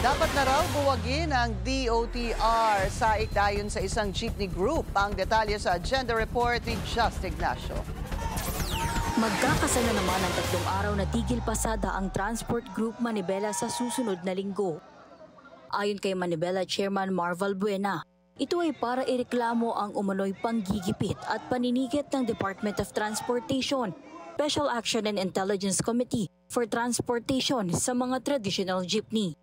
Dapat na raw buwagin ang DOTR sa ikdayon sa isang jeepney group. Ang detalye sa agenda report ni Just Ignacio. Magkakasana naman ang 3 araw na tigil pasada ang Transport Group Manibela sa susunod na linggo. Ayon kay Manibela Chairman Marvel Buena, ito ay para ireklamo ang umano'y panggigipit at paninigit ng Department of Transportation, Special Action and Intelligence Committee for Transportation sa mga traditional jeepney.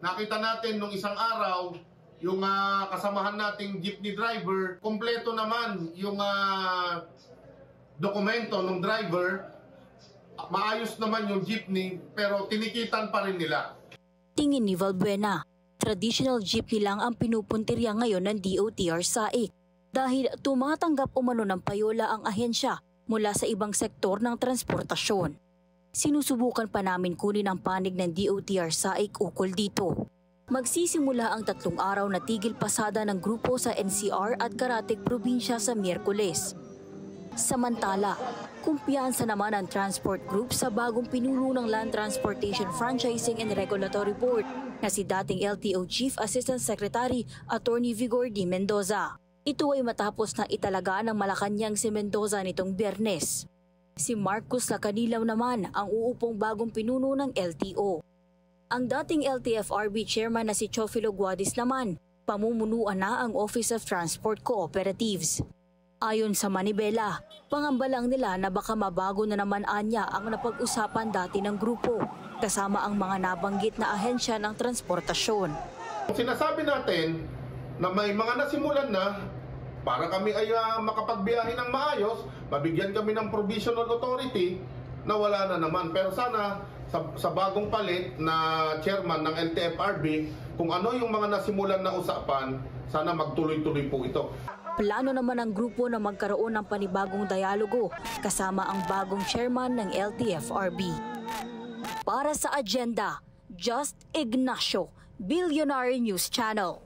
Nakita natin nung isang araw, yung kasamahan nating jeepney driver, kompleto naman yung dokumento ng driver, maayos naman yung jeepney, pero tinikitan pa rin nila. Tingin ni Valbuena, traditional jeepney lang ang pinupuntirya ngayon ng DOTR SAIC dahil tumatanggap umano ng payola ang ahensya mula sa ibang sektor ng transportasyon. Sinusubukan pa namin kunin ang panig ng DOTR SAIC ukol dito. Magsisimula ang 3 araw na tigil pasada ng grupo sa NCR at Caratic probinsya sa Miyerkules. Samantala, kumpiyansa naman ang Transport Group sa bagong pinuno ng Land Transportation Franchising and Regulatory Board na si dating LTO Chief Assistant Secretary Attorney Vigor D. Mendoza. Ito ay matapos na italaga ng Malacanang si Mendoza nitong Biyernes. Si Marcos Lacanilaw naman ang uupong bagong pinuno ng LTO. Ang dating LTFRB chairman na si Chofilo Guadis naman, pamumunuan na ang Office of Transport Cooperatives. Ayon sa Manibela, pangamba lang nila na baka mabago na naman anya ang napag-usapan dati ng grupo, kasama ang mga nabanggit na ahensya ng transportasyon. Sinasabi natin na may mga nasimulan na para kami ay makapagbiyahe ng maayos, mabigyan kami ng provisional authority na wala na naman. Pero sana sa bagong palit na chairman ng LTFRB, kung ano yung mga nasimulan na usapan, sana magtuloy-tuloy po ito. Plano naman ng grupo na magkaroon ng panibagong dialogo kasama ang bagong chairman ng LTFRB. Para sa agenda, Just Ignacio, Billionaire News Channel.